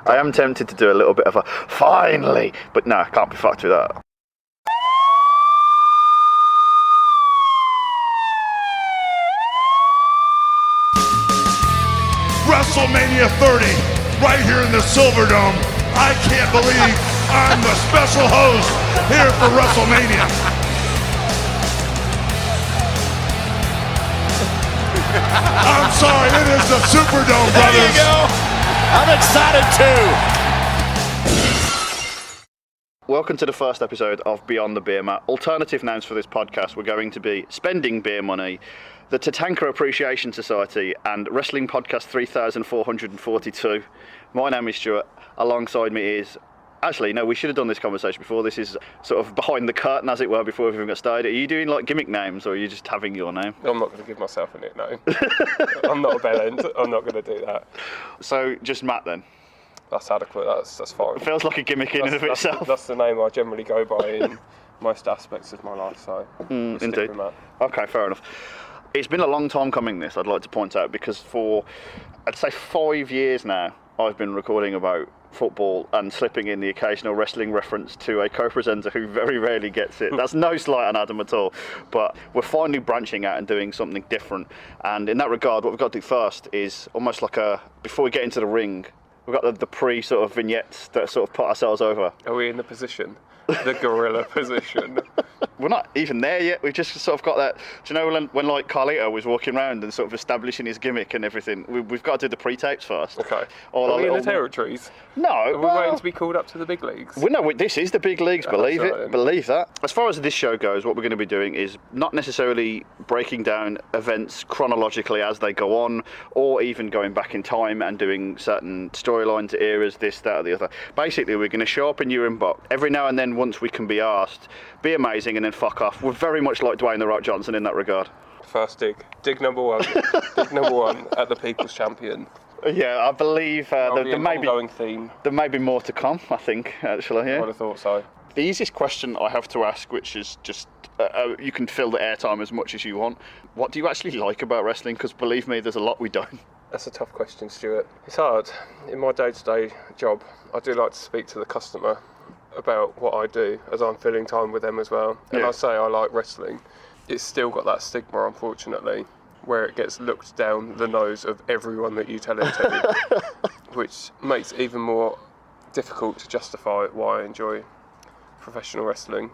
I am tempted to do a little bit of a finally, but no, I can't be fucked with that. WrestleMania 30, right here in the Silverdome. I can't believe I'm the special host here for WrestleMania. I'm sorry, it is the Superdome, brothers. There you go. I'm excited too. Welcome to the first episode of Beyond the Beermat. Alternative names for this podcast were going to be Spending Beer Money, the Tatanka Appreciation Society, and Wrestling Podcast 3442. My name is Stuart. Alongside me is... Actually, no, we should have done this conversation before. This is sort of behind the curtain, as it were, before we've even got started. Are you doing like gimmick names, or are you just having your name? I'm not going to give myself a nickname. I'm not a bell end. I'm not going to do that. So, just Matt then? That's adequate. That's fine. It feels like a gimmick in and of itself. That's the name I generally go by in most aspects of my life, so indeed. with that. Okay, fair enough. It's been a long time coming, this, I'd like to point out, because for, I'd say 5 years now, I've been recording about football and slipping in the occasional wrestling reference to a co-presenter who very rarely gets it. That's no slight on Adam at all, but we're finally branching out and doing something different. And in that regard, what we've got to do first is almost like before we get into the ring, we've got the pre sort of vignettes that sort of put ourselves over. Are we in the position? The gorilla position? We're not even there yet. We've just sort of got that. Do you know when like Carlito was walking around and sort of establishing his gimmick and everything? We've got to do the pre-tapes first. Okay. Are we in the territories? No. Are we waiting to be called up to the big leagues? No, this is the big leagues. Believe right, it. then. Believe that. As far as this show goes, what we're going to be doing is not necessarily breaking down events chronologically as they go on, or even going back in time and doing certain storylines, eras, this, that, or the other. Basically, we're going to show up in your inbox every now and then. Once we can be asked, be amazing, and then fuck off. We're very much like Dwayne "The Rock" Johnson in that regard. First dig. Dig number one. Dig number one at the People's Champion. Yeah, I believe there may be ongoing theme. There may be more to come, I think, actually. Yeah. I would have thought so. The easiest question I have to ask, which is just, you can fill the airtime as much as you want. What do you actually like about wrestling? Because believe me, there's a lot we don't. That's a tough question, Stuart. It's hard. In my day-to-day job, I do like to speak to the customer about what I do, as I'm filling time with them as well. And Yeah. I say I like wrestling. It's still got that stigma, unfortunately, where it gets looked down the nose of everyone that you tell it to, which makes it even more difficult to justify why I enjoy professional wrestling.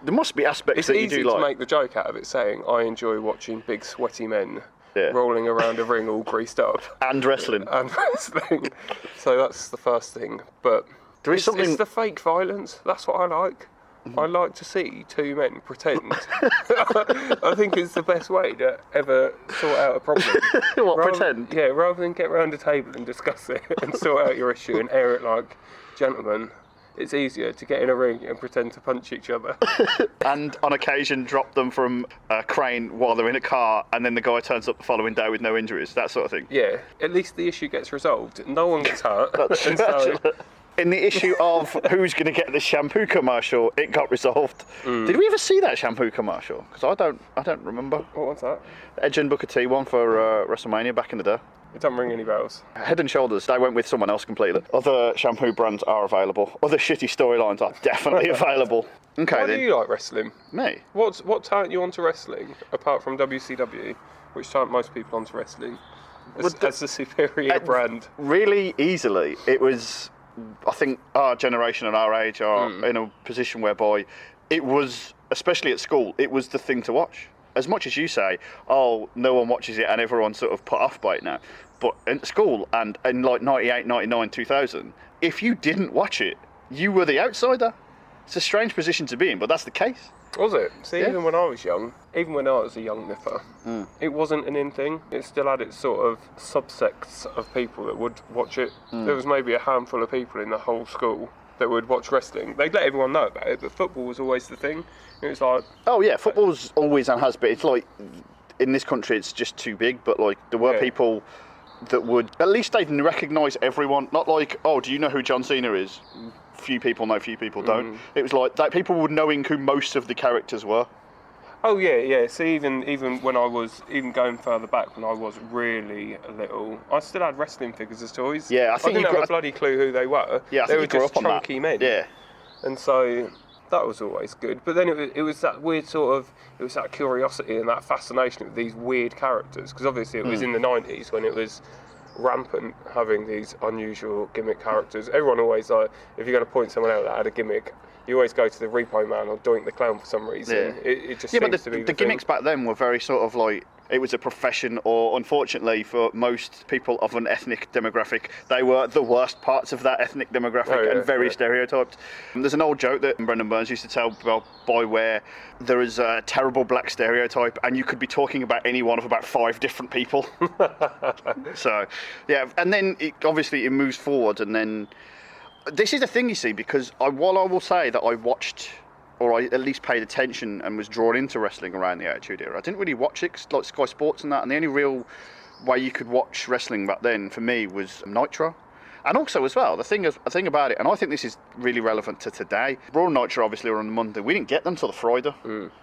There must be aspects It's that you easy do to like. make the joke out of it, saying I enjoy watching big sweaty men Yeah. rolling around a ring all greased up. And wrestling. And wrestling. So that's the first thing. But There is something. it's the fake violence. That's what I like. I like to see two men pretend. I think it's the best way to ever sort out a problem. What, Rather- pretend? Yeah, rather than get round a table and discuss it and sort out your issue and air it like gentlemen, it's easier to get in a ring and pretend to punch each other. And on occasion drop them from a crane while they're in a car, and then the guy turns up the following day with no injuries, that sort of thing. Yeah, at least the issue gets resolved. No one gets hurt. And so, Actually, in the issue of who's going to get the shampoo commercial, it got resolved. Did we ever see that shampoo commercial? Because I don't remember. what was that? Edge and Booker T one for WrestleMania back in the day. It doesn't ring any bells. Head and Shoulders, they went with someone else completely. Other shampoo brands are available. Other shitty storylines are definitely available. Okay Why then. do you like wrestling? Me? What turned you onto wrestling, apart from WCW, which turned most people onto wrestling, as the superior brand? Really easily. It was, I think our generation and our age are in a position whereby it was, especially at school, it was the thing to watch. As much as you say, oh, no one watches it and everyone's sort of put off by it now. But in school and in like 98, 99, 2000, if you didn't watch it, you were the outsider. It's a strange position to be in, but that's the case. Was it? See, Yeah. even when I was young, even when I was a young nipper, it wasn't an in thing. It still had its sort of subsects of people that would watch it. There was maybe a handful of people in the whole school that would watch wrestling. They'd let everyone know about it, but football was always the thing. It was like, Oh yeah, football's always and has been. It's like, in this country it's just too big, but like there were Yeah. people that would, at least they'd recognise everyone. Not like, oh, do you know who John Cena is? Few people know, few people don't. It was like that people were knowing who most of the characters were. Oh yeah. See, even when I was going further back, when I was really little, I still had wrestling figures as toys. Yeah, I think didn't have a bloody clue who they were. Yeah, I they think were you grew just up on chunky that. men. Yeah. And so that was always good. But then it was that weird sort of, it was that curiosity and that fascination with these weird characters, because obviously it was in the 90s when it was rampant having these unusual gimmick characters. Everyone always, like, if you're going to point someone out that had a gimmick, you always go to the Repo Man or Doink the Clown for some reason. Yeah. It just Yeah, seems but to be the gimmicks back then were very sort of like, it was a profession, or unfortunately for most people of an ethnic demographic, they were the worst parts of that ethnic demographic and very stereotyped. And there's an old joke that Brendan Burns used to tell by where there is a terrible black stereotype and you could be talking about any one of about 5 different people. So, yeah, and then obviously it moves forward, and then this is the thing, you see, because while I will say that I watched, or I at least paid attention and was drawn into wrestling around the Attitude Era, I didn't really watch it, like Sky Sports and that, and the only real way you could watch wrestling back then for me was Nitro. And also as well, the thing about it, and I think this is really relevant to today, Raw and Nitro obviously were on Monday, we didn't get them till the Friday.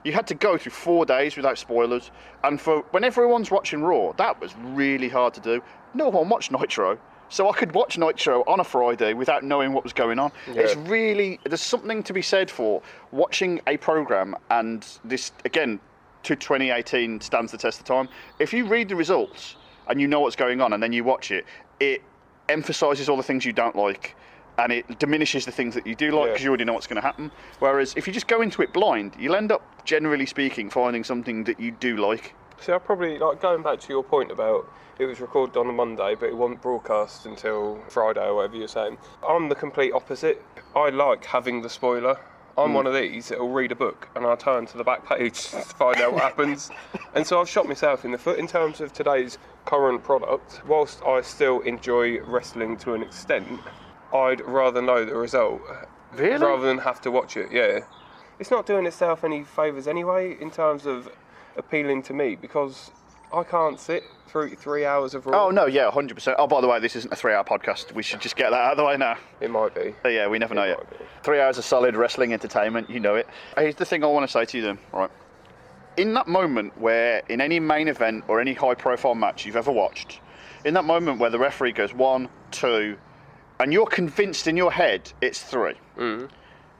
You had to go through 4 days without spoilers, and for when everyone's watching Raw, that was really hard to do. No one watched Nitro. So I could watch Nitro on a Friday without knowing what was going on. Yeah. It's really, there's something to be said for watching a programme, and this, again, to 2018 stands the test of time. If you read the results and you know what's going on and then you watch it, it emphasises all the things you don't like and it diminishes the things that you do like because you already know what's going to happen. Whereas if you just go into it blind, you'll end up, generally speaking, finding something that you do like. See, I probably, like, going back to your point about it was recorded on a Monday, but it wasn't broadcast until Friday or whatever you're saying. I'm the complete opposite. I like having the spoiler. I'm one of these that'll read a book and I'll turn to the back page to find out what happens. And so I've shot myself in the foot in terms of today's current product. Whilst I still enjoy wrestling to an extent, I'd rather know the result. Really? Rather than have to watch it, yeah. It's not doing itself any favours anyway in terms of appealing to me, because I can't sit through 3 hours of Raw. Oh, no, yeah, 100%. Oh, by the way, this isn't a 3-hour podcast. We should just get that out of the way now. It might be. Yeah, we never know yet. 3 hours of solid wrestling entertainment, you know it. Here's the thing I want to say to you then, right? In that moment where, in any main event or any high-profile match you've ever watched, in that moment where the referee goes 1, 2, and you're convinced in your head it's 3, and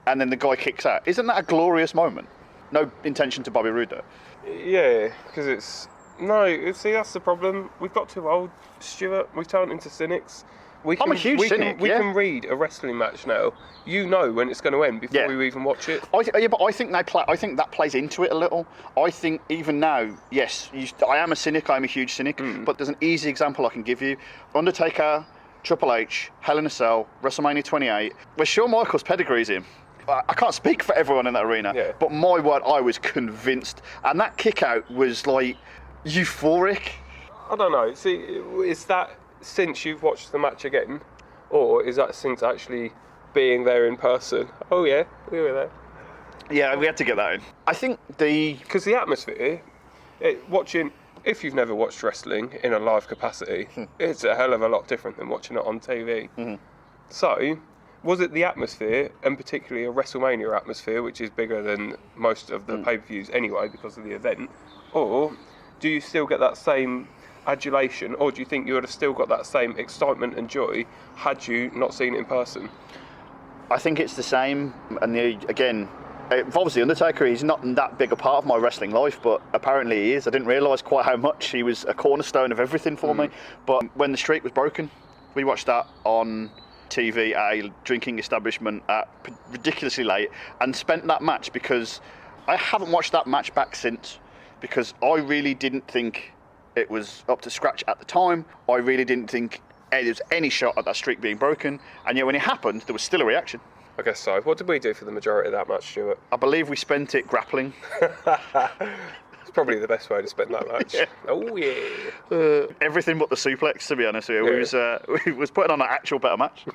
then the guy kicks out, isn't that a glorious moment? No intention to Bobby Roode, though. Yeah, because it's... No, see, that's the problem. We've got too old, Stuart. We've turned into cynics. I'm a huge cynic, We can read a wrestling match now. You know when it's going to end before we even watch it. But I think that plays into it a little. I think even now, yes, I am a cynic. I'm a huge cynic. But there's an easy example I can give you: Undertaker, Triple H, Hell in a Cell, WrestleMania 28, where Shawn Michaels pedigrees him. I can't speak for everyone in that arena, but my word, I was convinced, and that kick out was like euphoric. I don't know. See, is that since you've watched the match again, or is that since actually being there in person? Oh yeah, we were there. Yeah, we had to get that in. I think because the atmosphere, watching, if you've never watched wrestling in a live capacity, it's a hell of a lot different than watching it on TV. So, was it the atmosphere, and particularly a WrestleMania atmosphere, which is bigger than most of the pay-per-views anyway because of the event, or do you still get that same adulation, or do you think you would have still got that same excitement and joy had you not seen it in person? I think it's the same, and again, it involves The Undertaker. He's not that big a part of my wrestling life, but apparently he is. I didn't realise quite how much. He was a cornerstone of everything for me. But when the streak was broken, we watched that on TV at a drinking establishment at ridiculously late, and spent that match, because I haven't watched that match back since, because I really didn't think it was up to scratch at the time. I really didn't think there was any shot at that streak being broken, and yet when it happened, there was still a reaction. I guess so. What did we do for the majority of that match, Stuart? I believe we spent it grappling. It's probably the best way to spend that match. Oh yeah. Everything but the suplex, to be honest with you. We was putting on an actual better match.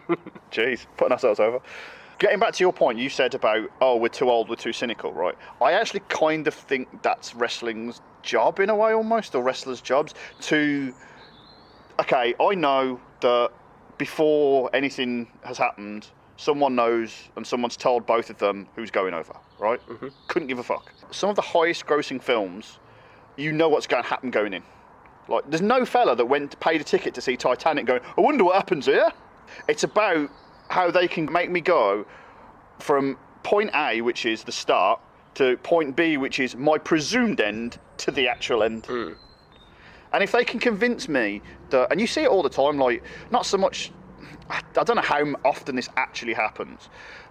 Jeez, putting ourselves over. Getting back to your point, you said about, we're too old, we're too cynical, right? I actually kind of think that's wrestling's job in a way, almost, or wrestlers' jobs, to... Okay, I know that before anything has happened, someone knows and someone's told both of them who's going over, right? Mm-hmm. Couldn't give a fuck. Some of the highest grossing films, you know what's going to happen going in. Like, there's no fella that paid a ticket to see Titanic going, I wonder what happens here. It's about how they can make me go from point A, which is the start, to point B, which is my presumed end, to the actual end. Mm. And if they can convince me that, and you see it all the time, like, not so much, I don't know how often this actually happens,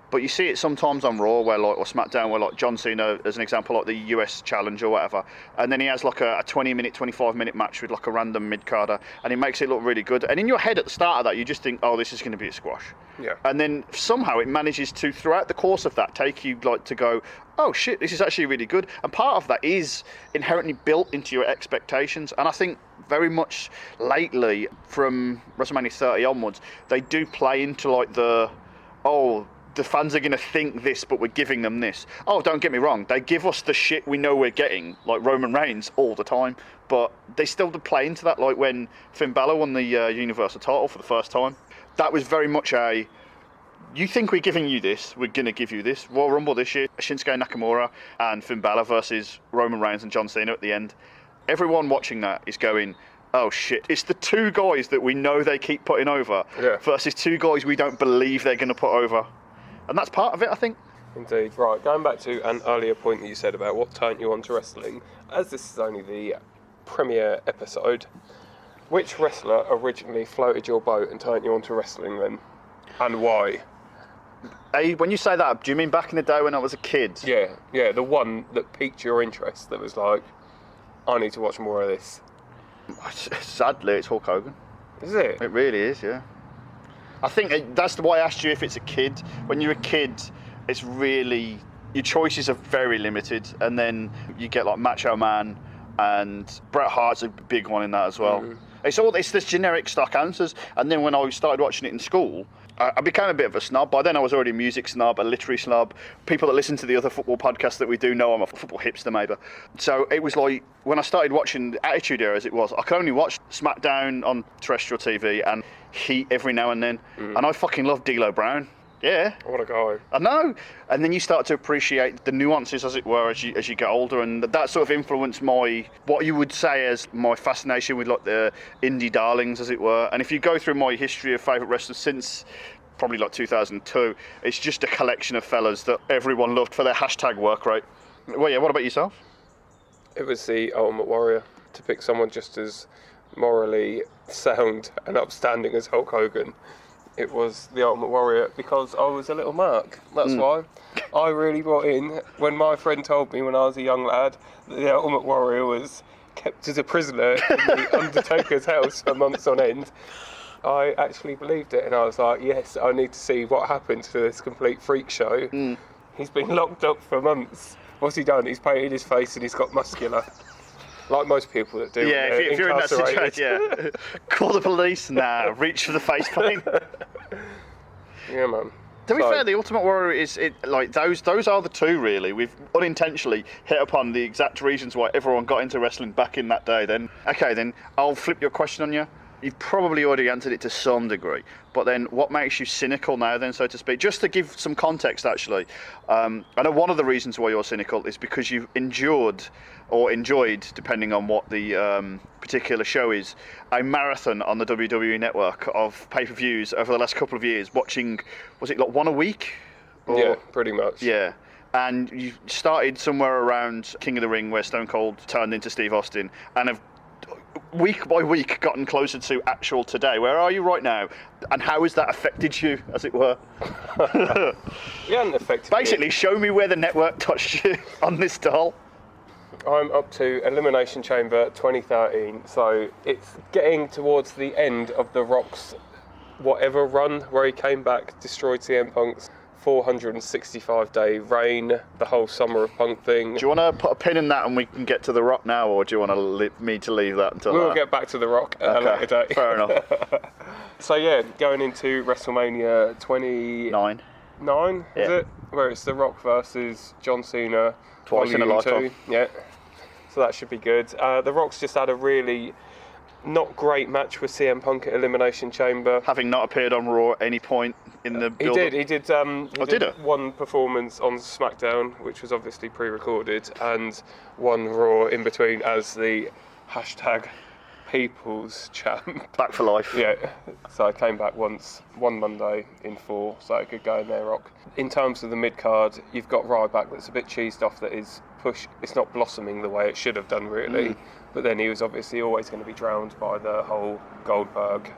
but you see it sometimes on Raw, where like, or SmackDown, where like John Cena, as an example, like the US Challenge or whatever, and then he has like a 20-minute, 25-minute match with like a random mid-carder, and he makes it look really good. And in your head at the start of that, you just think, oh, this is going to be a squash. Yeah. And then somehow it manages to, throughout the course of that, take you like to go, oh shit, this is actually really good. And part of that is inherently built into your expectations. And I think very much lately, from WrestleMania 30 onwards, they do play into like the fans are going to think this, but we're giving them this. Oh, don't get me wrong. They give us the shit we know we're getting, like Roman Reigns, all the time. But they still do play into that, like when Finn Balor won the Universal title for the first time. That was very much you think we're giving you this, we're going to give you this. Royal Rumble this year, Shinsuke Nakamura and Finn Balor versus Roman Reigns and John Cena at the end. Everyone watching that is going, oh shit, it's the two guys that we know they keep putting over versus two guys we don't believe they're going to put over. And that's part of it, I think. Indeed. Right, going back to an earlier point that you said about what turned you on to wrestling, as this is only the premiere episode, which wrestler originally floated your boat and turned you on to wrestling then? And why? When you say that, do you mean back in the day when I was a kid? Yeah, the one that piqued your interest, that was like, I need to watch more of this. Sadly, it's Hulk Hogan. Is it? It really is, yeah. I think that's why I asked you if it's a kid. When you're a kid, it's really, your choices are very limited, and then you get like Macho Man, and Bret Hart's a big one in that as well. Mm-hmm. It's this generic stock answers, and then when I started watching it in school, I became a bit of a snob. By then I was already a music snob, a literary snob. People that listen to the other football podcasts that we do know I'm a football hipster maybe. So it was like, when I started watching the Attitude Era as it was, I could only watch SmackDown on terrestrial TV and Heat every now and then. And I fucking love D'Lo Brown. Yeah. What a guy. I know. And then you start to appreciate the nuances, as it were, as you get older, and that sort of influenced what you would say as my fascination with like the indie darlings, as it were. And if you go through my history of favourite wrestlers since probably like 2002, it's just a collection of fellas that everyone loved for their hashtag work rate. Well, yeah, what about yourself? It was the Ultimate Warrior, to pick someone just as morally sound and upstanding as Hulk Hogan. It was the Ultimate Warrior because I was a little mark. That's why. I really bought in when my friend told me when I was a young lad that the Ultimate Warrior was kept as a prisoner in the Undertaker's house for months on end. I actually believed it, and I was like, yes, I need to see what happened to this complete freak show. He's been locked up for months. What's he done? He's painted his face and he's got muscular. Like most people that do. Yeah, if you're in that situation, call the police now. Reach for the face paint. Yeah, man. To be fair, the Ultimate Warrior those are the two really. We've unintentionally hit upon the exact reasons why everyone got into wrestling back in that day. Then, okay, then I'll flip your question on you. You've probably already answered it to some degree, but then what makes you cynical now then, so to speak? Just to give some context, actually, I know one of the reasons why you're cynical is because you've endured, or enjoyed, depending on what the particular show is, a marathon on the WWE network of pay-per-views over the last couple of years, watching, was it like one a week? Yeah, pretty much. Yeah. And you started somewhere around King of the Ring, where Stone Cold turned into Steve Austin, and have week by week gotten closer to actual today. Where are you right now, and how has that affected you, as it were? It hasn't affected Basically, show me where the network touched you on this doll. I'm up to Elimination Chamber 2013, so it's getting towards the end of The Rock's whatever run, where he came back, destroyed CM Punk's 465-day reign, the whole Summer of Punk thing. Do you want to put a pin in that and we can get to The Rock now, or do you want me to leave that until We'll get back to The Rock at a later date. Fair enough. So yeah, going into WrestleMania 29, is it? Where it's The Rock versus John Cena. Twice in a lifetime. Yeah. So that should be good. The Rock's just had a really not great match with CM Punk at Elimination Chamber. Having not appeared on Raw at any point in the He build-up? did. He did did it? one performance on SmackDown, which was obviously pre-recorded, and one Raw in between as the hashtag People's Champ. Back for life. Yeah, so I came back once, one Monday in 4, so I could go in there rock. In terms of the mid-card, you've got Ryback that's a bit cheesed off, that is it's not blossoming the way it should have done really, but then he was obviously always going to be drowned by the whole Goldberg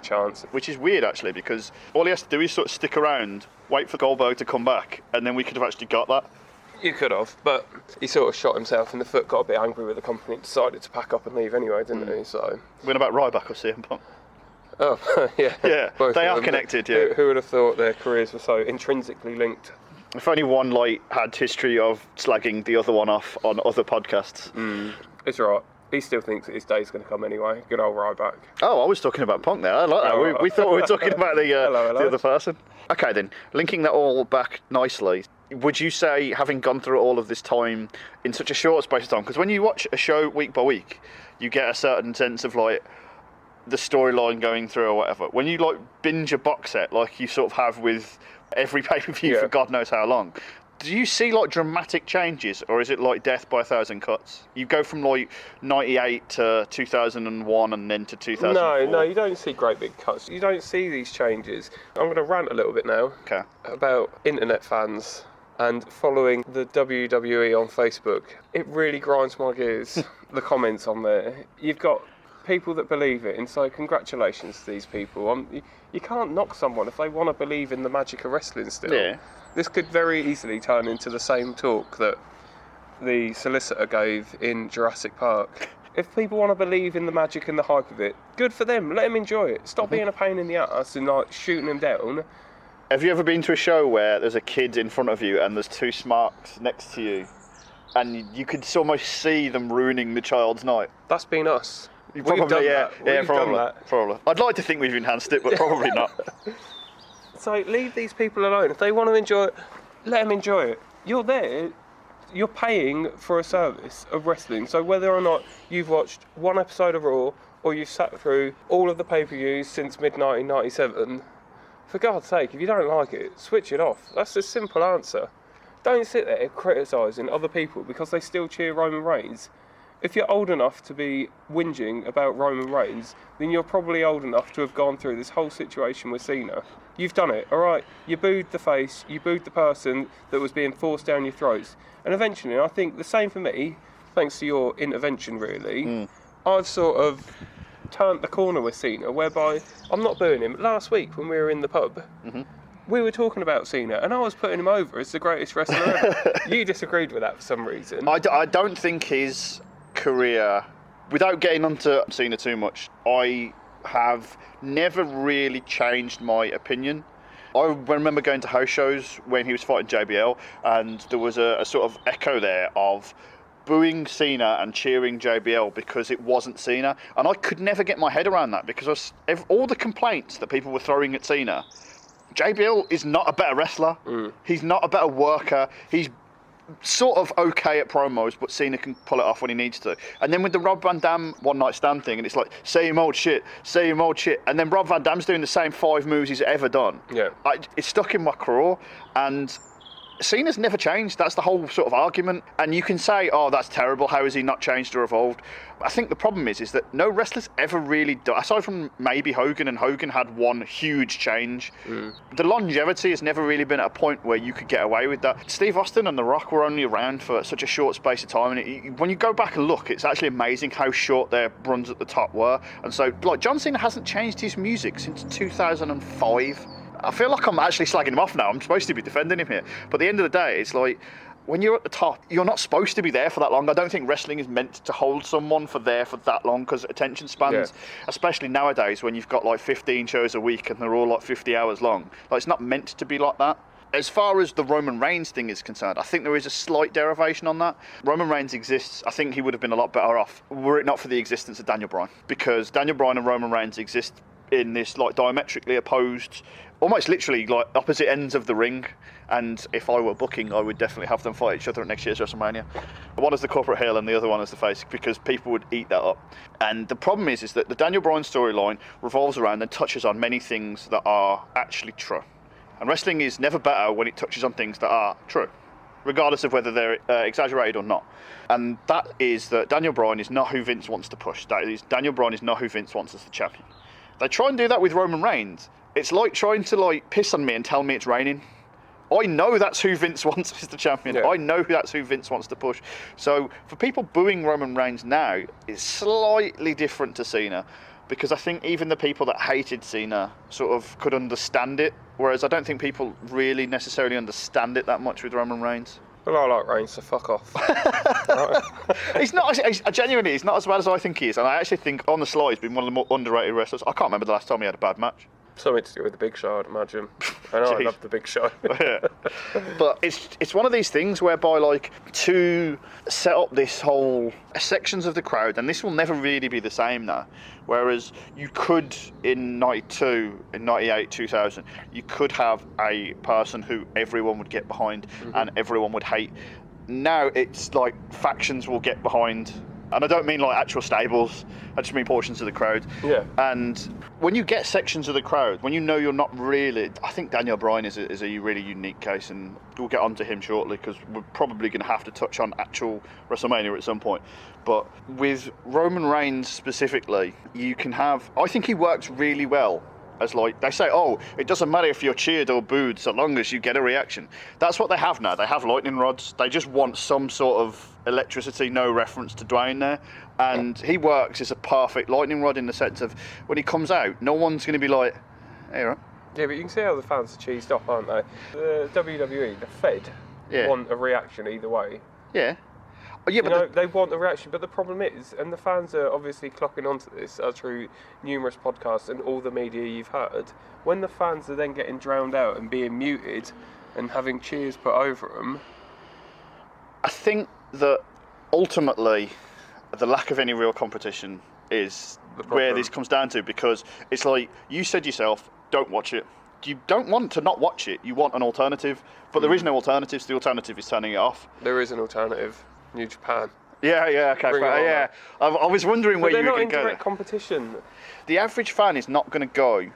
chance. Which is weird actually, because all he has to do is sort of stick around, wait for Goldberg to come back, and then we could have actually got that. You could have, but he sort of shot himself in the foot, got a bit angry with the company, decided to pack up and leave anyway, didn't he? So. When about Ryback or CM Punk? Oh, yeah. Yeah, Both they of are them. connected, yeah. Who would have thought their careers were so intrinsically linked? If only one had history of slagging the other one off on other podcasts. It's all right. He still thinks that his day's going to come anyway. Good old Ryback. Oh, I was talking about Punk there. I like that. Oh. We thought we were talking about the Hello. the other person. Okay, then, linking that all back nicely, would you say, having gone through all of this time in such a short space of time, because when you watch a show week by week, you get a certain sense of like the storyline going through or whatever. When you like binge a box set, like you sort of have with every pay-per-view for God knows how long, do you see like dramatic changes, or is it like death by 1,000 cuts? You go from like 98 to 2001 and then to 2004. No, you don't see great big cuts. You don't see these changes. I'm going to rant a little bit now Okay. about internet fans and following the WWE on Facebook. It really grinds my gears, the comments on there. You've got people that believe it, and so congratulations to these people. You can't knock someone if they want to believe in the magic of wrestling still. Yeah. This could very easily turn into the same talk that the solicitor gave in Jurassic Park. If people want to believe in the magic and the hype of it, good for them. Let them enjoy it. Stop being a pain in the ass and like shooting them down. Have you ever been to a show where there's a kid in front of you and there's two smarks next to you, and you could almost see them ruining the child's night? That's been us. We've done probably, that. yeah, We've probably, done that. probably. I'd like to think we've enhanced it, but probably not. So leave these people alone. If they want to enjoy it, let them enjoy it. You're there. You're paying for a service of wrestling. So whether or not you've watched one episode of Raw or you've sat through all of the pay-per-views since mid-1997, for God's sake, if you don't like it, switch it off. That's a simple answer. Don't sit there criticising other people because they still cheer Roman Reigns. If you're old enough to be whinging about Roman Reigns, then you're probably old enough to have gone through this whole situation with Cena. You've done it, alright? You booed the face, you booed the person that was being forced down your throats. And eventually, I think the same for me, thanks to your intervention really, I've sort of turned the corner with Cena, whereby I'm not booing him. Last week when we were in the pub, we were talking about Cena, and I was putting him over as the greatest wrestler ever. You disagreed with that for some reason. I don't think his career, without getting onto Cena too much, I have never really changed my opinion. I remember going to house shows when he was fighting JBL, and there was a sort of echo there of booing Cena and cheering JBL because it wasn't Cena, and I could never get my head around that, because all the complaints that people were throwing at Cena, JBL is not a better wrestler, he's not a better worker, he's sort of okay at promos, but Cena can pull it off when he needs to. And then with the Rob Van Dam one night stand thing, and it's like, same old shit, and then Rob Van Dam's doing the same 5 moves he's ever done. Yeah. It's stuck in my craw, and Cena's never changed. That's the whole sort of argument. And you can say, oh, that's terrible, how has he not changed or evolved? I think the problem is that no wrestler's ever really done, aside from maybe Hogan, and Hogan had one huge change. The longevity has never really been at a point where you could get away with that. Steve Austin and The Rock were only around for such a short space of time, and when you go back and look, it's actually amazing how short their runs at the top were. And so, like, John Cena hasn't changed his music since 2005. I feel like I'm actually slagging him off now. I'm supposed to be defending him here. But at the end of the day, it's like, when you're at the top, you're not supposed to be there for that long. I don't think wrestling is meant to hold someone for that long, because attention spans, especially nowadays when you've got like 15 shows a week and they're all like 50 hours long, like, it's not meant to be like that. As far as the Roman Reigns thing is concerned, I think there is a slight derivation on that. Roman Reigns exists. I think he would have been a lot better off were it not for the existence of Daniel Bryan, because Daniel Bryan and Roman Reigns exist in this like diametrically opposed, almost literally like opposite ends of the ring. And if I were booking, I would definitely have them fight each other at next year's WrestleMania. One is the corporate heel and the other one is the face, because people would eat that up. And the problem is that the Daniel Bryan storyline revolves around and touches on many things that are actually true. And wrestling is never better when it touches on things that are true, regardless of whether they're exaggerated or not. And that is that Daniel Bryan is not who Vince wants to push. That is, Daniel Bryan is not who Vince wants as the champion. They try and do that with Roman Reigns. It's like trying to like piss on me and tell me it's raining. I know that's who Vince wants as the champion. Yeah. I know that's who Vince wants to push. So for people booing Roman Reigns now, it's slightly different to Cena, because I think even the people that hated Cena sort of could understand it, whereas I don't think people really necessarily understand it that much with Roman Reigns. Well, I like Reigns, so fuck off. He's not, genuinely, he's not as bad as I think he is. And I actually think on the slide he's been one of the more underrated wrestlers. I can't remember the last time he had a bad match. Something to do with the Big Show, I'd imagine. I know I love the Big Show. Yeah. But it's one of these things whereby, like, to set up this whole sections of the crowd, and this will never really be the same now, whereas you could in 92, in 98, 2000, you could have a person who everyone would get behind and everyone would hate. Now it's like factions will get behind. And I don't mean like actual stables, I just mean portions of the crowd. Yeah. And when you get sections of the crowd, when you know you're not really... I think Daniel Bryan is a really unique case, and we'll get onto him shortly because we're probably going to have to touch on actual WrestleMania at some point. But with Roman Reigns specifically, you can have... I think he works really well. As like, they say, oh, it doesn't matter if you're cheered or booed so long as you get a reaction. That's what they have now. They have lightning rods. They just want some sort of electricity, no reference to Dwayne there. And he works as a perfect lightning rod in the sense of when he comes out, no one's going to be like, hey, right. Yeah, but you can see how the fans are cheesed off, aren't they? The WWE, the Fed, want a reaction either way. Yeah. Yeah, but they want a reaction, but the problem is, and the fans are obviously clocking onto this through numerous podcasts and all the media you've heard, when the fans are then getting drowned out and being muted and having cheers put over them. I think that ultimately the lack of any real competition is where this comes down to, because it's like you said yourself, don't watch it. You don't want to not watch it, you want an alternative, but there is no alternatives. The alternative is turning it off. There is an alternative. New Japan. Yeah, okay. Yeah. I was wondering where you were going to go. They're not in direct competition. The average fan is not going to go,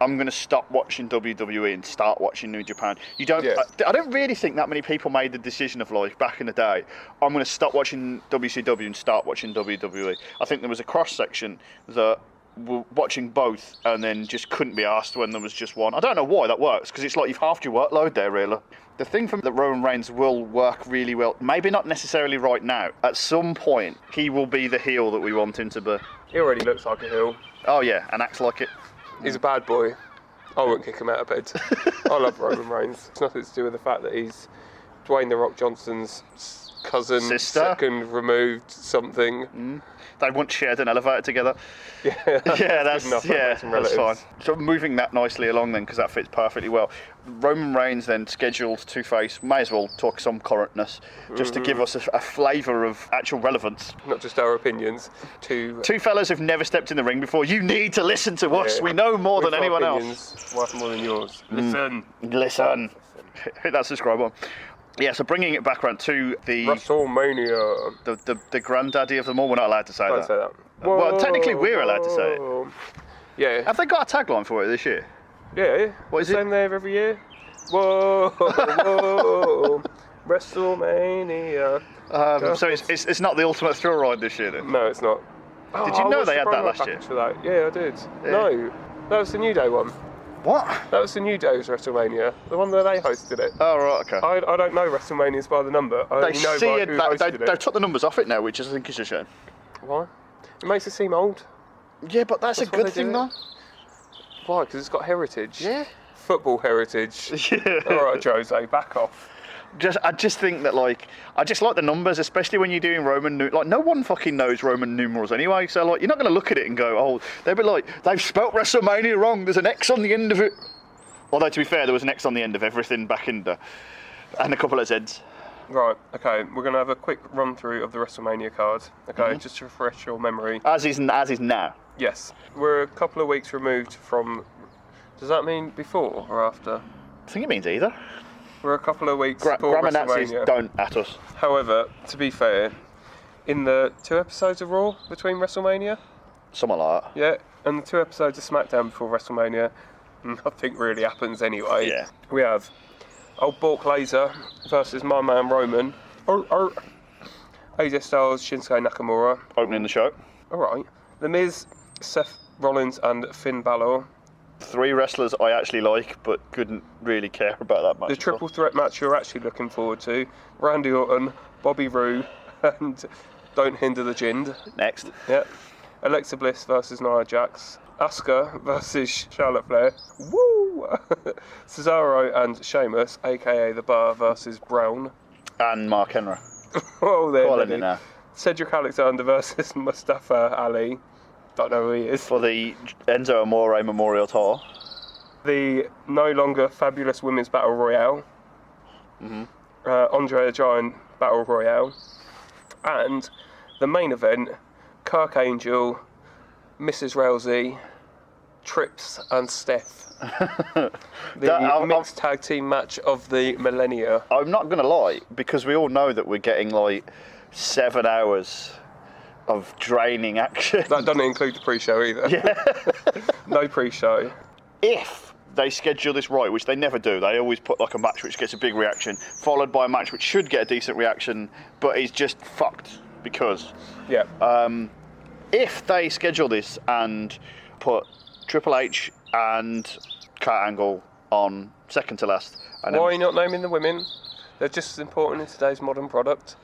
I'm going to stop watching WWE and start watching New Japan. You don't. Yeah. I don't really think that many people made the decision of, like, back in the day, I'm going to stop watching WCW and start watching WWE. I think there was a cross-section that were watching both and then just couldn't be asked when there was just one. I don't know why that works, because it's like you've halved your workload there, really. The thing from that Roman Reigns will work really well, maybe not necessarily right now. At some point, he will be the heel that we want him to be. He already looks like a heel. Oh yeah, and acts like it. He's a bad boy. I wouldn't kick him out of bed. I love Roman Reigns. It's nothing to do with the fact that he's Dwayne "The Rock" Johnson's cousin, sister, second removed something. They once shared an elevator together. Yeah, that's fine. So moving that nicely along then, because that fits perfectly well. Roman Reigns then scheduled to face, may as well talk some currentness, just to give us a flavour of actual relevance. Not just our opinions. Two fellas who've never stepped in the ring before. You need to listen to us. We know more than anyone else. Worth more than yours. Listen. Hit that subscribe button. Yeah, so bringing it back around to the WrestleMania, the granddaddy of them all. We're not allowed to say Don't that. say that. Well, technically we're allowed to say it. Yeah. Have they got a tagline for it this year? Yeah. What is it? Same there every year. Whoa, WrestleMania. So it's not the ultimate thrill ride this year then? No, it's not. Did you know they had that last year? For that. Yeah, I did. Yeah. No, that was the New Day one. What? That was the New Day's WrestleMania, the one where they hosted it. Oh, right, okay. I don't know WrestleManias by the number. I only know by who hosted it. They took the numbers off it now, which I think is a shame. Why? It makes it seem old. Yeah, but that's a good thing, though. Why? Because it's got heritage. Yeah. Football heritage. Yeah. All right, Jose, back off. I just think that, like, I just like the numbers, especially when you're doing Roman, like, no one fucking knows Roman numerals anyway, so, like, you're not going to look at it and go, oh, they'll be like, they've spelt WrestleMania wrong, there's an X on the end of it. Although, to be fair, there was an X on the end of everything back in the, and a couple of Zs. Right, okay, we're going to have a quick run through of the WrestleMania card, okay, just to refresh your memory. As is now. Yes. We're a couple of weeks removed from... Does that mean before or after? I think it means either. We're a couple of weeks before Grammar Nazis WrestleMania. don't at us. However, to be fair, in the 2 episodes of Raw between WrestleMania, Something like that. yeah, and the 2 episodes of SmackDown before WrestleMania, nothing really happens anyway. Yeah. We have old Bork Laser versus my man Roman. AJ Styles, Shinsuke Nakamura. Opening the show. Alright. The Miz, Seth Rollins and Finn Balor. 3 wrestlers I actually like, but couldn't really care about that much. The triple threat match you're actually looking forward to. Randy Orton, Bobby Roode, and Don't Hinder the Jind. Next. Yep. Alexa Bliss versus Nia Jax. Asuka versus Charlotte Flair. Woo! Cesaro and Sheamus, aka The Bar, versus Brown. And Mark Henry. Oh, there. Calling it now. Cedric Alexander versus Mustafa Ali. Don't know who he is. For the Enzo Amore Memorial Tour. The no longer fabulous women's battle royale. Andre the Giant battle royale. And the main event, Kirk Angel, Mrs. Rousey, Trips and Steph. The mixed tag team match of the millennia. I'm not going to lie, because we all know that we're getting like 7 hours of draining action. That doesn't include the pre-show either. Yeah. No pre-show. If they schedule this right, which they never do, they always put like a match which gets a big reaction, followed by a match which should get a decent reaction, but is just fucked because. Yeah. If they schedule this and put Triple H and Kurt Angle on second to last, and Why are you not naming the women? They're just as important in today's modern product.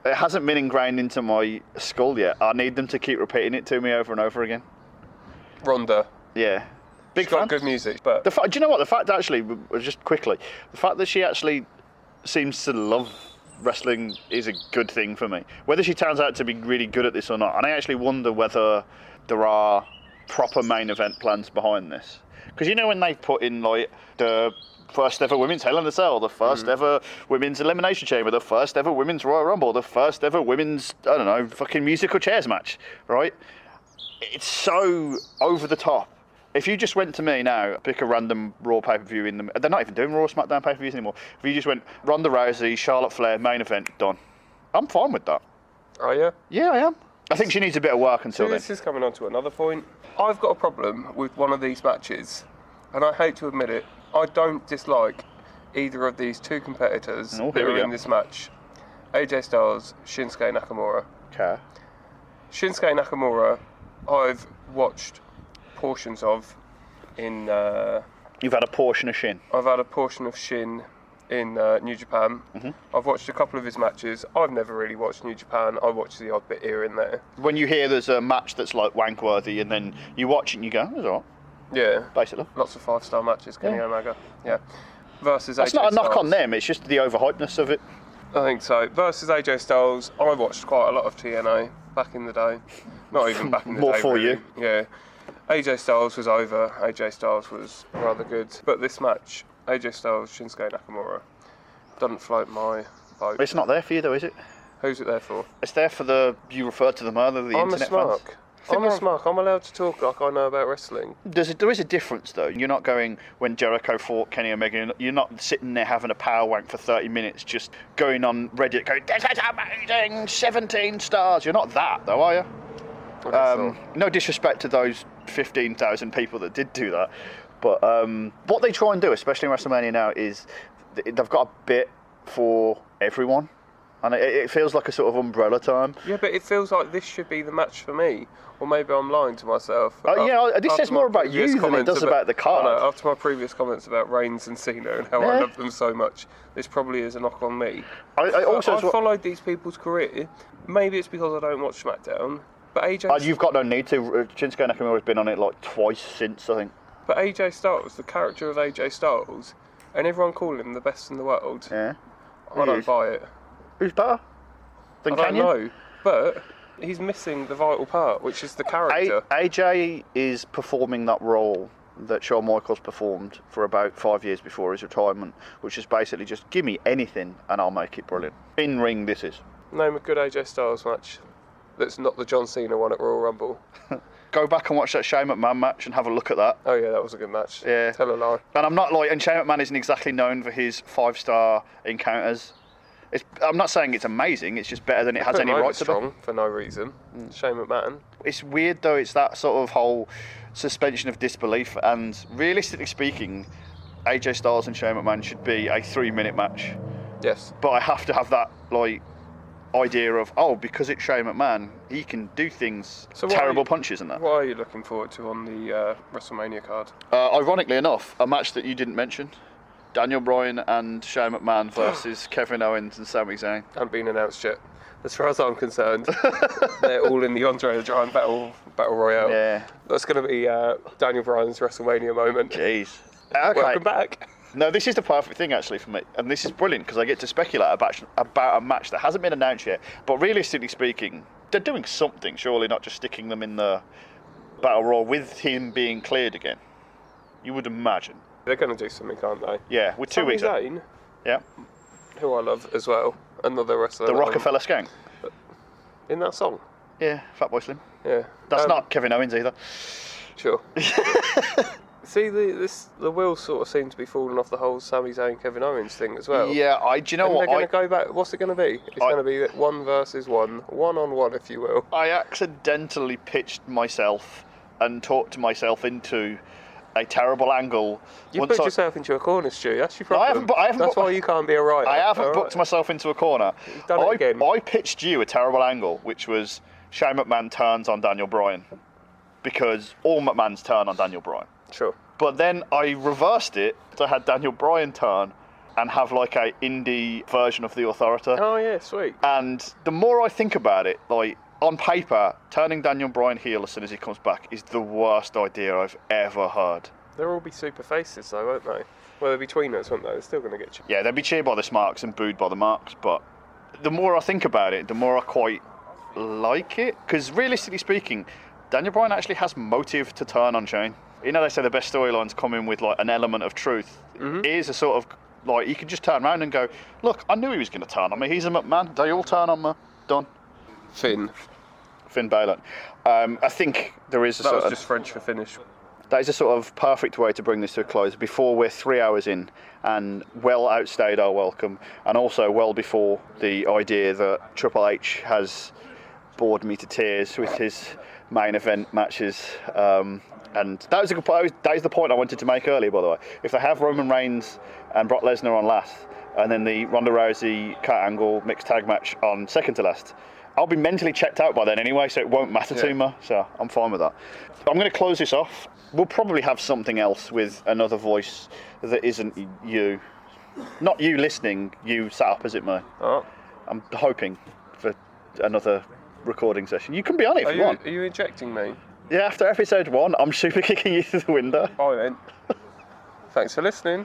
it hasn't been ingrained into my skull yet. I need them to keep repeating it to me over and over again. Ronda. Yeah. Big She's got fan. good music, but... Do you know what? The fact actually, just quickly, the fact that she actually seems to love wrestling is a good thing for me. Whether she turns out to be really good at this or not, and I actually wonder whether there are proper main event plans behind this. Because you know when they put in like the first ever women's Hell in a Cell, the first ever women's Elimination Chamber, the first ever women's Royal Rumble, the first ever women's, I don't know, fucking musical chairs match, right? It's so over the top. If you just went to me now, pick a random Raw pay-per-view in them, they're not even doing Raw SmackDown pay-per-views anymore. If you just went Ronda Rousey, Charlotte Flair, main event, done. I'm fine with that. Are you? Yeah, I am. I think she needs a bit of work until So then. this is coming on to another point. I've got a problem with one of these matches, and I hate to admit it. I don't dislike either of these two competitors that here we are go. in this match. AJ Styles, Shinsuke Nakamura. Okay. Shinsuke Nakamura, I've watched portions of in... You've had a portion of Shin. I've had a portion of Shin in New Japan. I've watched a couple of his matches. I've never really watched New Japan. I watch the odd bit here and there. When you hear there's a match that's like wank-worthy and then you watch it and you go, that's all right, Yeah. basically. Lots of 5-star matches, Kenny Omega. Yeah. Versus That's AJ not a knock Styles. on them, it's just the overhypeness of it. I think so. Versus AJ Styles, I watched quite a lot of TNA back in the day. Not even back in the More day. for really. you. Yeah. AJ Styles was over. AJ Styles was rather good. But this match, AJ Styles, Shinsuke Nakamura, doesn't float my boat. It's not there for you though, is it? Who's it there for? It's there for the, you referred to them earlier, the I'm a internet fans. smark. I'm a smark. I'm allowed to talk like I know about wrestling. There is a difference though. You're not going, when Jericho fought Kenny Omega, you're not sitting there having a power wank for 30 minutes just going on Reddit going, this is amazing, 17 stars. You're not that though, are you? No disrespect to those 15,000 people that did do that, but what they try and do, especially in WrestleMania now, is they've got a bit for everyone, and it feels like a sort of umbrella term. Yeah, but it feels like this should be the match for me. Or maybe I'm lying to myself. This says more about you than it does about the card. Oh, no, after my previous comments about Reigns and Cena and how I love them so much, this probably is a knock on me. I've followed these people's career. Maybe it's because I don't watch SmackDown. But AJ... you've got no need to. Shinsuke Nakamura has been on it like twice since, I think. But AJ Styles, the character of AJ Styles, and everyone calling him the best in the world, Yeah. I don't buy it. Who's better? I don't know, but he's missing the vital part, which is the character. AJ is performing that role that Shawn Michaels performed for about 5 years before his retirement, which is basically just give me anything and I'll make it brilliant. In ring, this is. Name a good AJ Styles match that's not the John Cena one at Royal Rumble. go back and watch that Shane McMahon match and have a look at that. Oh yeah, that was a good match. Yeah. Tell a lie. And I'm not like, and Shane McMahon isn't exactly known for his 5-star encounters. I'm not saying it's amazing, it's just better than it has any right to be. Strong for no reason. Shane McMahon. It's weird though, it's that sort of whole suspension of disbelief, and realistically speaking, AJ Styles and Shane McMahon should be a 3-minute match. Yes. But I have to have that like idea of, because it's Shane McMahon, he can do things, So terrible punches and that. What are you looking forward to on the WrestleMania card? Ironically enough, a match that you didn't mention. Daniel Bryan and Shane McMahon versus Kevin Owens and Sami Zayn. Hasn't been announced yet. As far as I'm concerned, they're all in the Andre the Giant Battle Royale. Yeah. That's going to be Daniel Bryan's WrestleMania moment. Jeez. Okay. Welcome back. No, this is the perfect thing actually for me, and this is brilliant because I get to speculate about a match that hasn't been announced yet. But realistically speaking, they're doing something, surely, not just sticking them in the Battle Royal with him being cleared again. You would imagine. They're going to do something, aren't they? Yeah, with 2 weeks. Sami Zayn, yeah. who I love as well, another wrestler. The Rockefeller Skank. In that song. Yeah, Fatboy Slim. Yeah. That's not Kevin Owens either. Sure. See, the wheels sort of seem to be falling off the whole Sami Zayn Kevin Owens thing as well. Yeah, do you know what? They're going to go back. What's it going to be? It's going to be 1 versus 1, 1-on-1, if you will. I accidentally pitched myself and talked myself into a terrible angle. You put yourself into a corner, Stu. That's your problem. I haven't. That's why you can't be a writer. I haven't booked myself into a corner. You've done it again. I pitched you a terrible angle, which was Shane McMahon turns on Daniel Bryan, because all McMahon's turn on Daniel Bryan. Sure. But then I reversed it. So I had Daniel Bryan turn and have like a indie version of the Authority. Oh yeah, sweet. And the more I think about it, like on paper, turning Daniel Bryan heel as soon as he comes back is the worst idea I've ever heard. They'll all be super faces though, won't they? Well, they'll be tweeners, won't they? They're still going to get you. Yeah, they'll be cheered by the Smarks and booed by the Marks, but the more I think about it, the more I quite like it. Because realistically speaking, Daniel Bryan actually has motive to turn on Shane. You know, they say the best storylines come in with like an element of truth. Here's a sort of like, you can just turn around and go, look, I knew he was going to turn on me. He's a McMahon. They all turn on me. Done. Finn Balor. I think there is a that sort was of... just French for finish. That is a sort of perfect way to bring this to a close before we're 3 hours in and well outstayed our welcome, and also well before the idea that Triple H has bored me to tears with his main event matches. And that is the point I wanted to make earlier, by the way. If they have Roman Reigns and Brock Lesnar on last, and then the Ronda Rousey Kurt Angle mixed tag match on second to last, I'll be mentally checked out by then anyway, so it won't matter to me. So I'm fine with that. I'm going to close this off. We'll probably have something else with another voice that isn't you. Not you listening, you sat up as it may. Oh. I'm hoping for another recording session. You can be on it if you want. Are you injecting me? Yeah, after episode 1, I'm super kicking you through the window. I went. Thanks for listening.